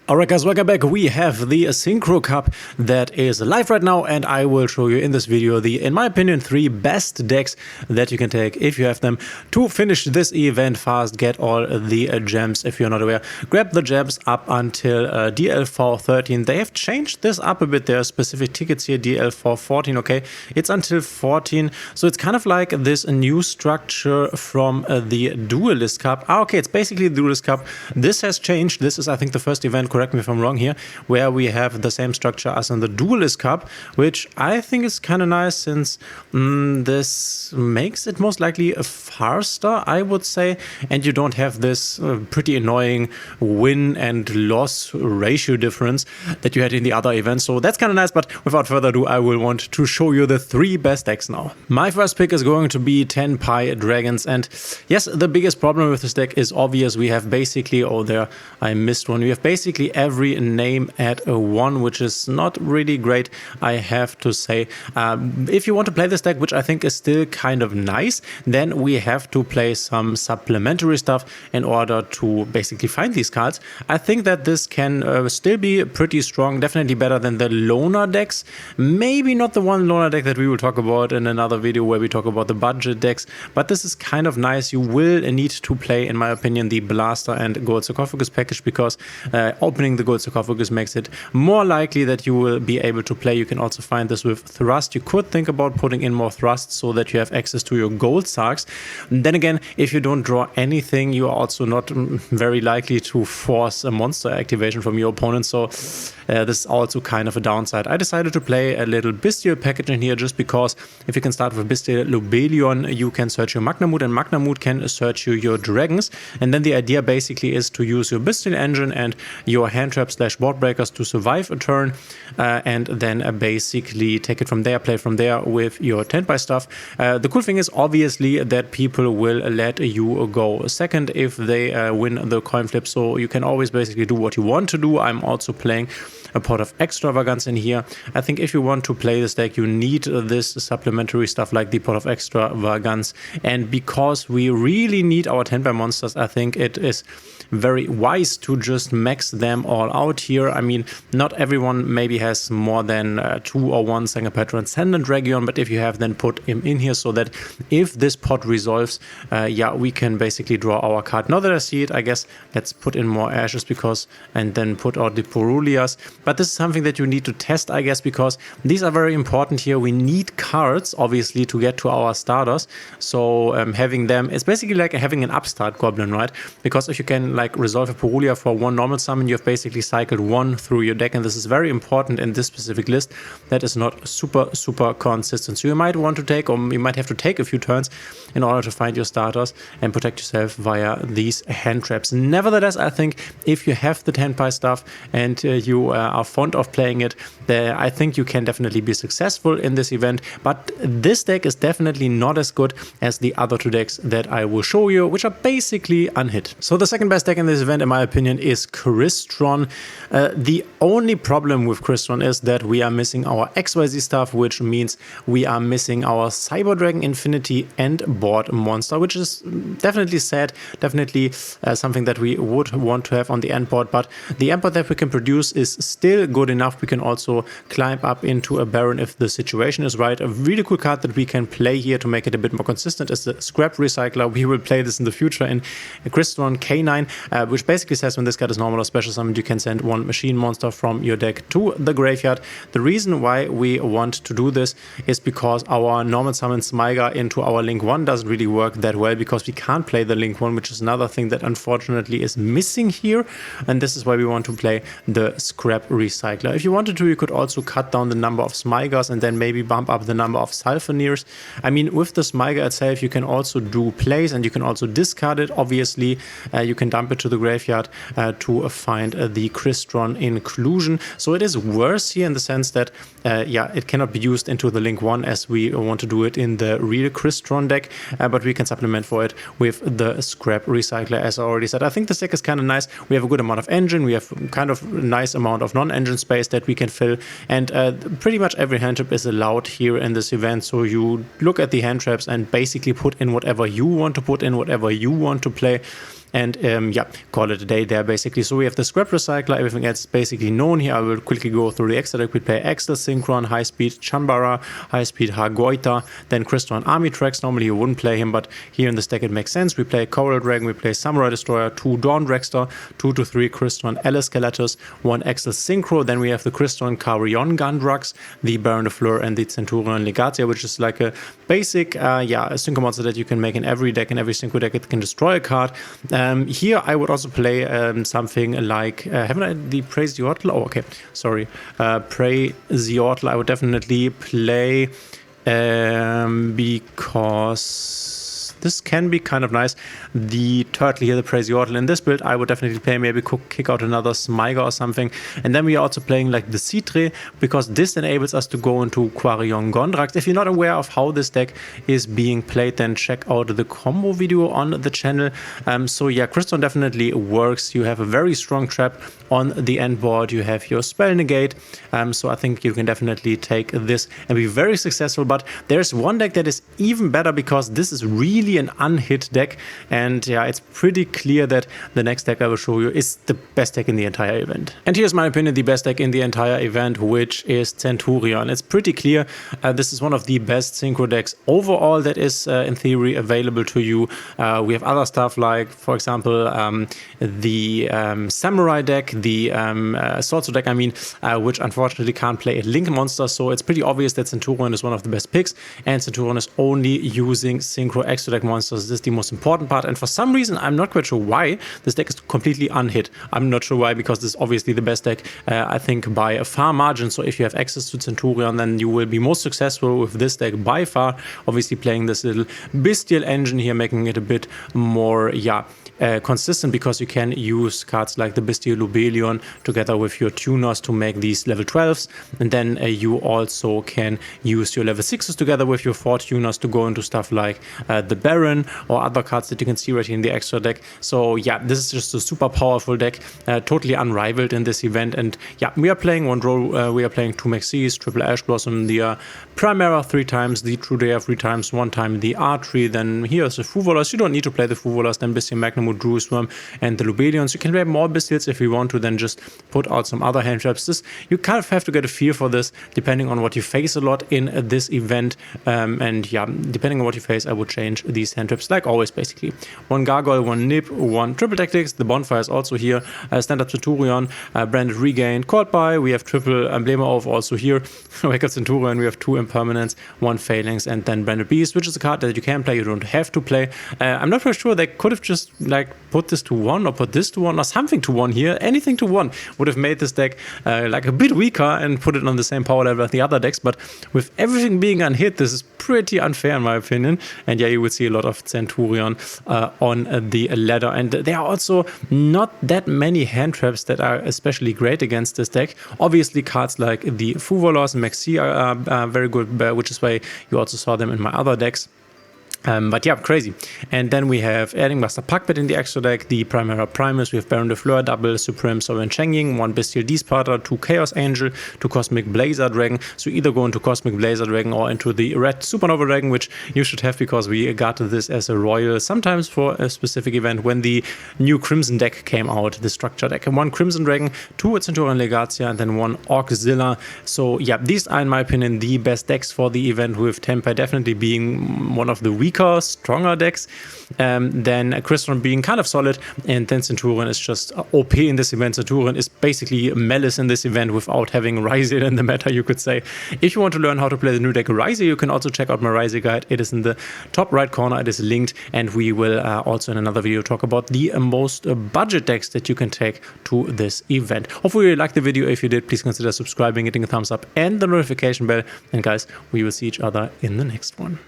Alright guys, welcome back. We have the Synchro Cup that is live right now, and I will show you in this video the, in my opinion, 3 best decks that you can take if you have them to finish this event fast, get all the gems if you're not aware. Grab the gems up until DL4 13. They have changed this up a bit. There are specific tickets here, DL4 14, okay. It's until 14, so it's kind of like this new structure from the Duelist Cup. Okay, it's basically the Duelist Cup. This has changed. This is, I think, the first event, correct me if I'm wrong here, where we have the same structure as in the Duelist Cup, which I think is kind of nice since this makes it most likely a faster, I would say, and you don't have this pretty annoying win and loss ratio difference that you had in the other events. So that's kind of nice, but without further ado, I will want to show you the 3 best decks now. My first pick is going to be Tenpai Dragons, and yes, the biggest problem with this deck is obvious. We have basically, oh there, I missed one. We have basically every name at a 1, which is not really great, I have to say. If you want to play this deck, which I think is still kind of nice, then we have to play some supplementary stuff in order to basically find these cards. I think that this can still be pretty strong, definitely better than the loner decks. Maybe not the one loner deck that we will talk about in another video where we talk about the budget decks, but this is kind of nice. You will need to play, in my opinion, the Blaster and Gold Sarcophagus package, because opening the Gold Sarcophagus makes it more likely that you will be able to play. You can also find this with Thrust. You could think about putting in more Thrust so that you have access to your Gold Sarks. Then again, if you don't draw anything, you are also not very likely to force a monster activation from your opponent, so this is also kind of a downside. I decided to play a little Bestial package in here just because if you can start with Bestial Lobelion, you can search your Magnamood, and Magnamood can search you your dragons, and then the idea basically is to use your Bestial engine and your hand trap / board breakers to survive a turn, and then basically take it from there, play from there with your Tenpai stuff. The cool thing is obviously that people will let you go second if they win the coin flip, so you can always basically do what you want to do. I'm also playing a Pot of Extravagance in here. I think if you want to play this deck, you need this supplementary stuff like the Pot of Extravagance, and because we really need our Tenpai monsters, I think it is very wise to just max them all out here. I mean, not everyone maybe has more than 2 or 1 Sangapatra Transcendent Region, but if you have, then put him in here so that if this pot resolves, yeah, we can basically draw our card. Now that I see it, I guess let's put in more ashes, because, and then put out the Purulias. But this is something that you need to test, I guess, because these are very important here. We need cards, obviously, to get to our starters. So having them, it's basically like having an upstart goblin, right? Because if you can like resolve a Purulia for 1 normal summon, you have basically cycled 1 through your deck, and this is very important in this specific list that is not super consistent. So you might want to take, or you might have to take a few turns in order to find your starters and protect yourself via these hand traps. Nevertheless, I think if you have the Tenpai stuff and you are fond of playing it, I think you can definitely be successful in this event. But this deck is definitely not as good as the other 2 decks that I will show you, which are basically unhit. So the second best deck in this event, in my opinion, is Crystron. The only problem with Crystron is that we are missing our XYZ stuff, which means we are missing our Cyber Dragon Infinity and board monster, which is definitely sad, definitely something that we would want to have on the end board, but the end board that we can produce is still good enough. We can also climb up into a Baron if the situation is right. A really cool card that we can play here to make it a bit more consistent is the Scrap Recycler. We will play this in the future in Crystron K9, which basically says when this card is normal or special summoned, you can send 1 machine monster from your deck to the graveyard. The reason why we want to do this is because our normal summon Smyga into our Link 1 doesn't really work that well, because we can't play the Link 1, which is another thing that unfortunately is missing here, and this is why we want to play the Scrap Recycler. If you wanted to, you could also cut down the number of Smygas and then maybe bump up the number of Sulfoniers. I mean, with the Smyga itself, you can also do plays and you can also discard it. Obviously, you can dump it to the graveyard to find the Crystron inclusion. So it is worse here in the sense that, yeah, it cannot be used into the Link 1 as we want to do it in the real Crystron deck, but we can supplement for it with the Scrap Recycler, as I already said. I think this deck is kind of nice. We have a good amount of engine, we have kind of a nice amount of non-engine space that we can fill, and pretty much every hand trap is allowed here in this event. So you look at the hand traps and basically put in whatever you want to put in, whatever you want to play. and yeah, call it a day there basically. So we have the Scrap Recycler, everything else is basically known here. I will quickly go through the extra deck. We play Axel, Synchron, High Speed, Chanbara, High Speed, Hargoita, then Crystron Army Tracks. Normally you wouldn't play him, but here in this deck it makes sense. We play Coral Dragon, we play Samurai Destroyer, 2 Dawn Dragster, 2 to 3 Crystron Skeletus, 1 Axel Synchro. Then we have the Crystron Carrion Gun Drugs, the Baron de Fleur, and the Centurion Legatia, which is like a basic a synchro monster that you can make in every deck. In every synchro deck it can destroy a card. Here I would also play something like haven't I the Praise the Yordle? Oh, okay, sorry. Praise the Yordle I would definitely play because this can be kind of nice. The turtle here, the Praise Yordle. In this build, I would definitely play, maybe kick out another Smyger or something. And then we are also playing like the Citre, because this enables us to go into Quarion Gondrax. If you're not aware of how this deck is being played, then check out the combo video on the channel. So yeah, Crystron definitely works. You have a very strong trap on the end board. You have your spell negate. So I think you can definitely take this and be very successful. But there's one deck that is even better, because this is really an unhit deck, and yeah, it's pretty clear that the next deck I will show you is the best deck in the entire event. And here's my opinion, the best deck in the entire event, which is Centurion. It's pretty clear. This is one of the best synchro decks overall that is in theory available to you. We have other stuff like, for example, the Samurai deck, the Sword deck, I mean, which unfortunately can't play a Link monster, so it's pretty obvious that Centurion is one of the best picks, and Centurion is only using synchro extra deck monsters. This is the most important part, and for some reason I'm not quite sure why this deck is completely unhit. I'm not sure why, because this is obviously the best deck, I think, by a far margin. So if you have access to Centurion, then you will be most successful with this deck by far. Obviously playing this little bestial engine here, making it a bit more consistent, because you can use cards like the Bestial Lubelion together with your tuners to make these level 12s, and then you also can use your level 6s together with your 4 tuners to go into stuff like the Baron or other cards that you can see right here in the extra deck. So yeah, this is just a super powerful deck, totally unrivaled in this event. And yeah, we are playing one draw, we are playing 2 Maxis, triple Ash Blossom, the Primera 3 times, the Trudea 3 times, 1 time the Archery. Then here's the Fuvolas. You don't need to play the Fuvolas. Then Bestial Magnum, Druisworm, and the Lubelions. You can play more Bestials if you want to, then just put out some other hand traps. This, you kind of have to get a feel for this depending on what you face a lot in this event. And yeah, depending on what you face, I would change these hand traps like always basically. 1 Gargoyle, 1 Nip, 1 Triple Tactics. The Bonfire is also here. Standard Centurion, Branded Regain, Called By. We have triple Emblema of also here. Wake Up Centurion, we have 2 Impermanents, 1 Phalanx, and then Branded Beast, which is a card that you can play, you don't have to play. I'm not very sure, they could have just like put this to 1 or put this to 1 or something to 1 here. Anything to 1 would have made this deck like a bit weaker and put it on the same power level as the other decks. But with everything being unhit, this is pretty unfair in my opinion. And yeah, you would see a lot of Centurion on the ladder. And there are also not that many hand traps that are especially great against this deck. Obviously, cards like the Fuvolas and Maxi are very good, which is why you also saw them in my other decks. But yeah, crazy. And then we have Adding Master Puckpit in the extra deck, the Primera Primus, we have Baron de Fleur, double Supreme Sovereign Changying, 1 Bestial Desparter, 2 Chaos Angel, 2 Cosmic Blazer Dragon. So either go into Cosmic Blazer Dragon or into the Red Supernova Dragon, which you should have because we got this as a royal sometimes for a specific event when the new Crimson deck came out, the structure deck. And 1 Crimson Dragon, 2 Centurion Legatia, and then 1 Orczilla. So yeah, these are in my opinion the best decks for the event, with Tenpai definitely being one of the weaker, stronger decks, then Crystron being kind of solid, and then Centurion is just OP in this event. Centurion is basically Malice in this event without having Ryze in the meta, you could say. If you want to learn how to play the new deck Ryze, you can also check out my Ryze guide. It is in the top right corner, it is linked, and we will also in another video talk about the most budget decks that you can take to this event. Hopefully you liked the video. If you did, please consider subscribing, hitting a thumbs up and the notification bell, and guys, we will see each other in the next one.